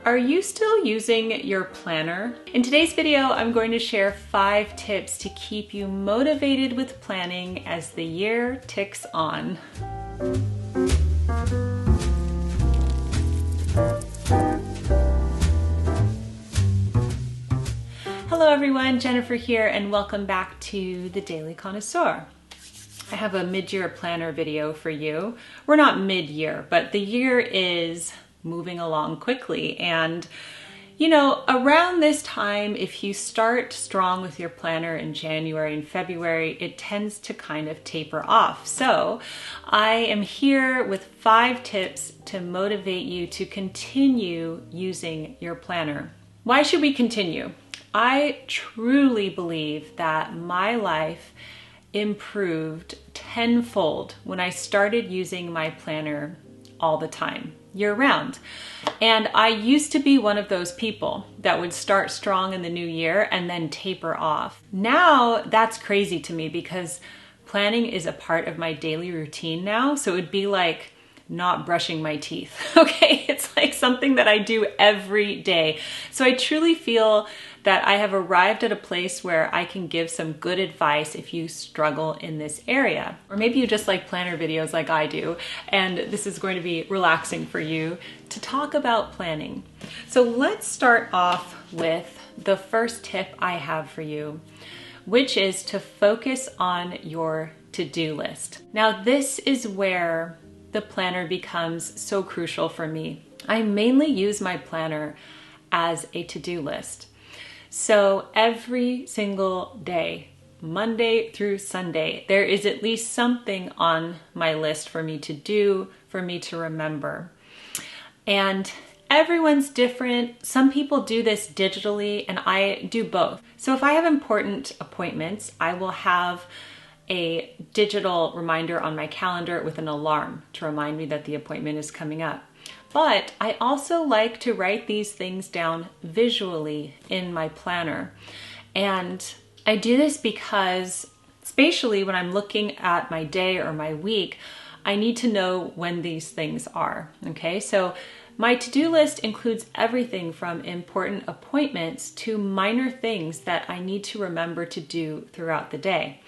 Are you still using your planner? In today's video, I'm going to share 5 tips to keep you motivated with planning as the year ticks on. Hello everyone, Jennifer here, and welcome back to the Daily Connoisseur. I have a mid-year planner video for you. We're not mid-year, but the year is moving along quickly. And you know, around this time, if you start strong with your planner in January and February, it tends to kind of taper off. So I am here with 5 tips to motivate you to continue using your planner. Why should we continue? I truly believe that my life improved tenfold when I started using my planner all the time, year round. And I used to be one of those people that would start strong in the new year and then taper off. Now that's crazy to me because planning is a part of my daily routine now. So it would be like not brushing my teeth, okay? It's like something that I do every day. So I truly feel that I have arrived at a place where I can give some good advice if you struggle in this area. Or maybe you just like planner videos like I do, and this is going to be relaxing for you to talk about planning. So let's start off with the first tip I have for you, which is to focus on your to-do list. Now, this is where the planner becomes so crucial for me. I mainly use my planner as a to-do list. So every single day, Monday through Sunday, there is at least something on my list for me to do, for me to remember. And everyone's different. Some people do this digitally, and I do both. So if I have important appointments, I will have a digital reminder on my calendar with an alarm to remind me that the appointment is coming up. But I also like to write these things down visually in my planner. And I do this because spatially, when I'm looking at my day or my week, I need to know when these things are, okay? So my to-do list includes everything from important appointments to minor things that I need to remember to do throughout the day.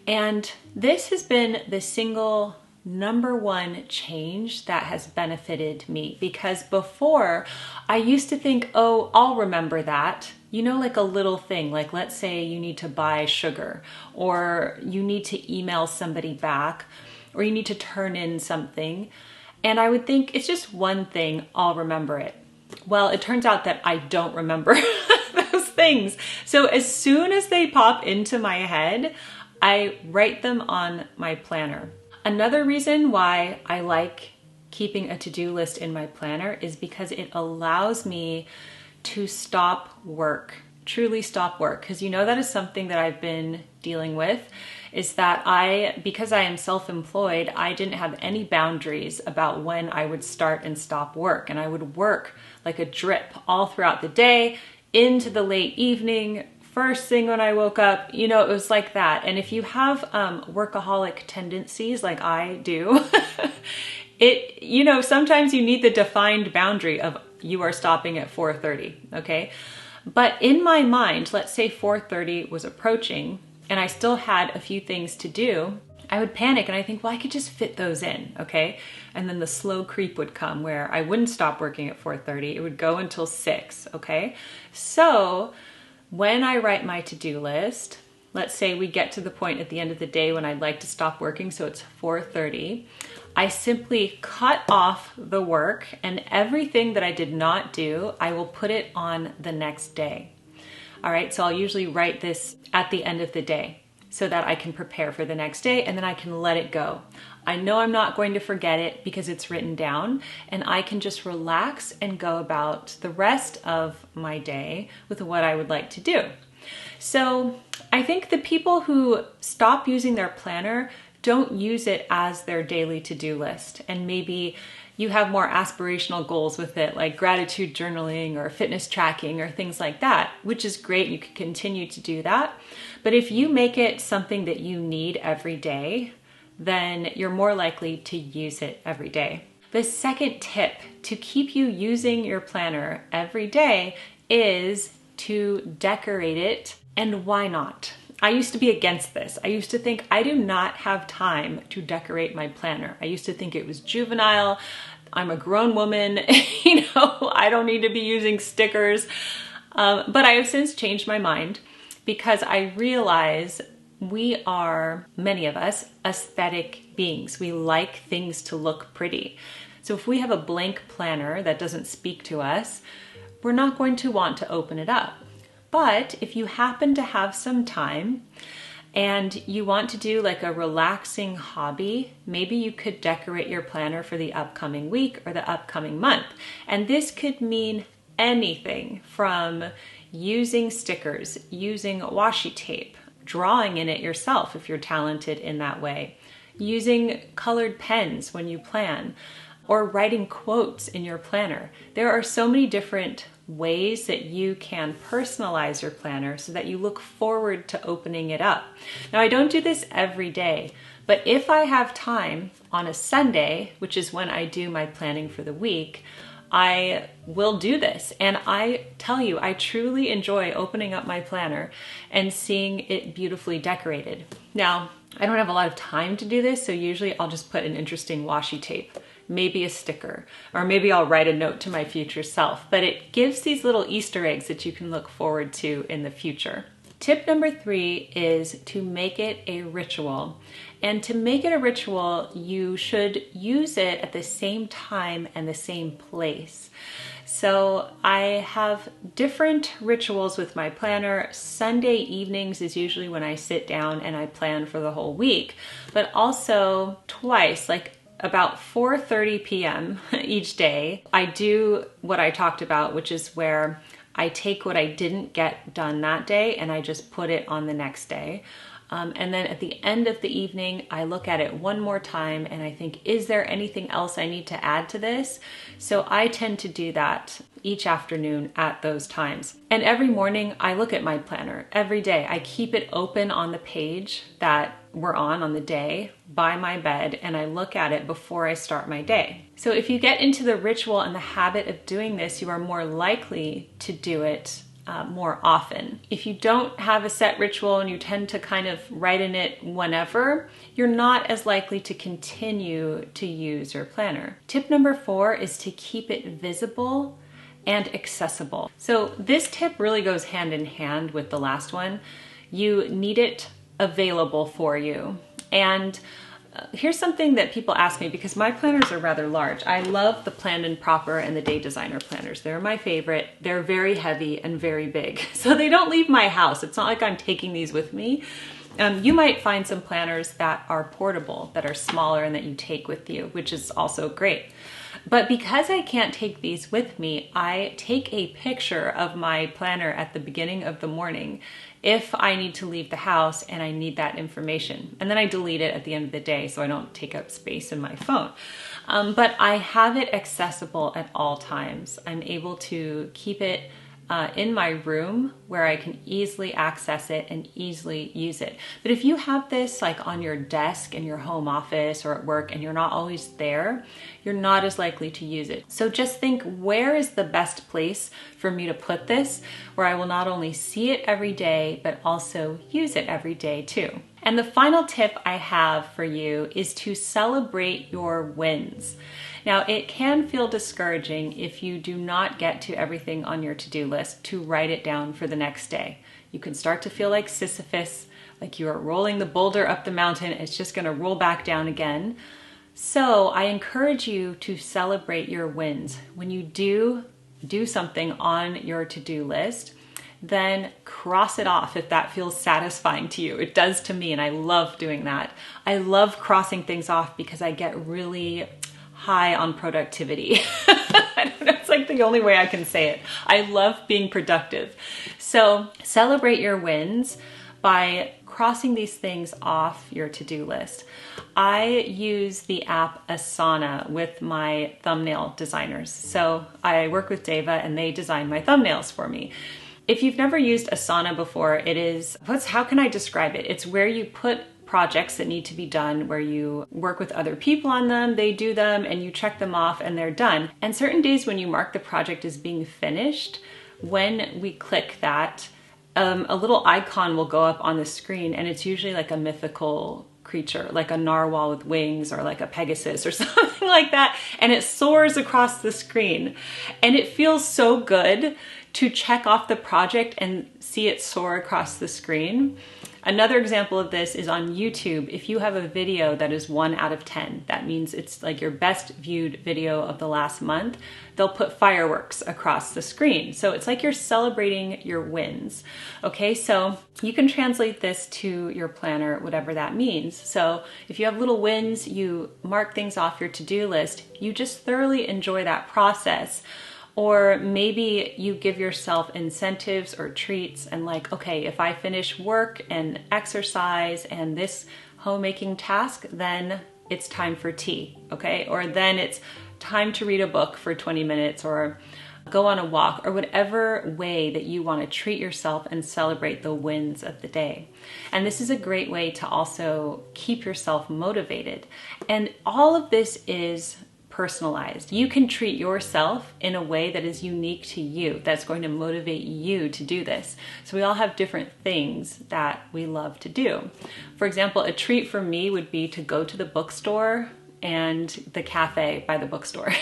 And this has been the single number one change that has benefited me, because before I used to think, oh, I'll remember that. You know, like a little thing, like let's say you need to buy sugar, or you need to email somebody back, or you need to turn in something. And I would think it's just one thing, I'll remember it. Well, it turns out that I don't remember those things. So as soon as they pop into my head, I write them on my planner. Another reason why I like keeping a to-do list in my planner is because it allows me to stop work, truly stop work. Because you know that is something that I've been dealing with, is that because I am self-employed, I didn't have any boundaries about when I would start and stop work. And I would work like a drip all throughout the day, into the late evening, first thing when I woke up, you know, it was like that. And if you have workaholic tendencies like I do, you know, sometimes you need the defined boundary of you are stopping at 4:30, okay? But in my mind, let's say 4:30 was approaching and I still had a few things to do, I would panic and I think, well, I could just fit those in, okay? And then the slow creep would come where I wouldn't stop working at 4:30. It would go until 6, okay? So when I write my to-do list, let's say we get to the point at the end of the day when I'd like to stop working, so it's 4:30, I simply cut off the work, and everything that I did not do, I will put it on the next day. All right, so I'll usually write this at the end of the day so that I can prepare for the next day, and then I can let it go. I know I'm not going to forget it because it's written down, and I can just relax and go about the rest of my day with what I would like to do. So I think the people who stop using their planner don't use it as their daily to-do list, and maybe you have more aspirational goals with it, like gratitude journaling or fitness tracking or things like that, which is great. You can continue to do that. But if you make it something that you need every day, then you're more likely to use it every day. The second tip to keep you using your planner every day is to decorate it. And why not? I used to be against this. I used to think I do not have time to decorate my planner. I used to think it was juvenile. I'm a grown woman, I don't need to be using stickers. But I have since changed my mind because I realize we are, many of us, aesthetic beings. We like things to look pretty. So if we have a blank planner that doesn't speak to us, we're not going to want to open it up. But if you happen to have some time and you want to do like a relaxing hobby, maybe you could decorate your planner for the upcoming week or the upcoming month. And this could mean anything from using stickers, using washi tape, drawing in it yourself if you're talented in that way, using colored pens when you plan, or writing quotes in your planner. There are so many different ways that you can personalize your planner so that you look forward to opening it up. Now, I don't do this every day, but if I have time on a Sunday, which is when I do my planning for the week, I will do this. And I tell you, I truly enjoy opening up my planner and seeing it beautifully decorated. Now, I don't have a lot of time to do this, so usually I'll just put an interesting washi tape, maybe a sticker, or maybe I'll write a note to my future self, but it gives these little Easter eggs that you can look forward to in the future. Tip number 3 is to make it a ritual. And to make it a ritual, you should use it at the same time and the same place. So I have different rituals with my planner. Sunday evenings is usually when I sit down and I plan for the whole week, but also twice, like about 4:30 p.m. each day, I do what I talked about, which is where I take what I didn't get done that day and I just put it on the next day. And then at the end of the evening, I look at it one more time and I think, is there anything else I need to add to this? So I tend to do that each afternoon at those times. And every morning I look at my planner every day. I keep it open on the page that we're on the day by my bed, and I look at it before I start my day. So if you get into the ritual and the habit of doing this, you are more likely to do it more often. If you don't have a set ritual and you tend to kind of write in it whenever, you're not as likely to continue to use your planner. Tip number 4 is to keep it visible and accessible. So this tip really goes hand in hand with the last one. You need it available for you. And here's something that people ask me, because my planners are rather large. I love the Planned and Proper and the Day Designer planners. They're my favorite. They're very heavy and very big, so they don't leave my house. It's not like I'm taking these with me. You might find some planners that are portable, that are smaller and that you take with you, which is also great. But because I can't take these with me, I take a picture of my planner at the beginning of the morning if I need to leave the house and I need that information. And then I delete it at the end of the day so I don't take up space in my phone. But I have it accessible at all times. I'm able to keep it in my room where I can easily access it and easily use it. But if you have this like on your desk in your home office or at work and you're not always there, you're not as likely to use it. So just think, where is the best place for me to put this where I will not only see it every day, but also use it every day too. And the final tip I have for you is to celebrate your wins. Now, it can feel discouraging if you do not get to everything on your to-do list to write it down for the next day. You can start to feel like Sisyphus, like you are rolling the boulder up the mountain. It's just going to roll back down again. So I encourage you to celebrate your wins. When you do something on your to-do list, then cross it off if that feels satisfying to you. It does to me, and I love doing that. I love crossing things off because I get really high on productivity. I don't know, it's like the only way I can say it. I love being productive. So celebrate your wins by crossing these things off your to-do list. I use the app Asana with my thumbnail designers. So I work with Deva and they design my thumbnails for me. If you've never used Asana before, how can I describe it? It's where you put projects that need to be done where you work with other people on them, they do them, and you check them off and they're done. And certain days when you mark the project as being finished, when we click that, a little icon will go up on the screen, and it's usually like a mythical creature, like a narwhal with wings or like a Pegasus or something like that, and it soars across the screen. And it feels so good to check off the project and see it soar across the screen. Another example of this is on YouTube. If you have a video that is 1 out of 10, that means it's like your best viewed video of the last month, they'll put fireworks across the screen. So it's like you're celebrating your wins. Okay, so you can translate this to your planner, whatever that means. So if you have little wins, you mark things off your to-do list, you just thoroughly enjoy that process. Or maybe you give yourself incentives or treats and like, okay, if I finish work and exercise and this homemaking task, then it's time for tea, okay? Or then it's time to read a book for 20 minutes or go on a walk, or whatever way that you want to treat yourself and celebrate the wins of the day. And this is a great way to also keep yourself motivated. And all of this is personalized. You can treat yourself in a way that is unique to you, that's going to motivate you to do this. So we all have different things that we love to do. For example, a treat for me would be to go to the bookstore and the cafe by the bookstore.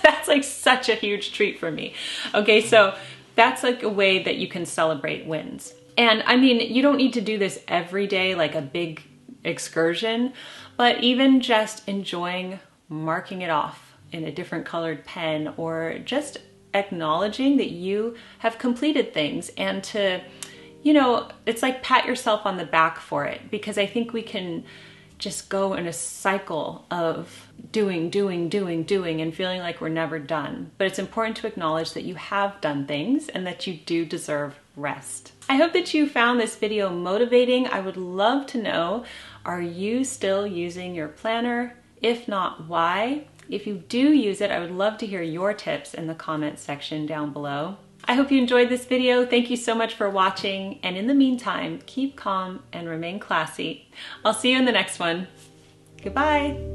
That's like such a huge treat for me. Okay, so that's like a way that you can celebrate wins. And I mean, you don't need to do this every day like a big excursion, but even just enjoying marking it off in a different colored pen, or just acknowledging that you have completed things, and to, you know, it's like pat yourself on the back for it, because I think we can just go in a cycle of doing and feeling like we're never done. But it's important to acknowledge that you have done things and that you do deserve rest. I hope that you found this video motivating. I would love to know, are you still using your planner? If not, why? If you do use it, I would love to hear your tips in the comments section down below. I hope you enjoyed this video. Thank you so much for watching. And in the meantime, keep calm and remain classy. I'll see you in the next one. Goodbye.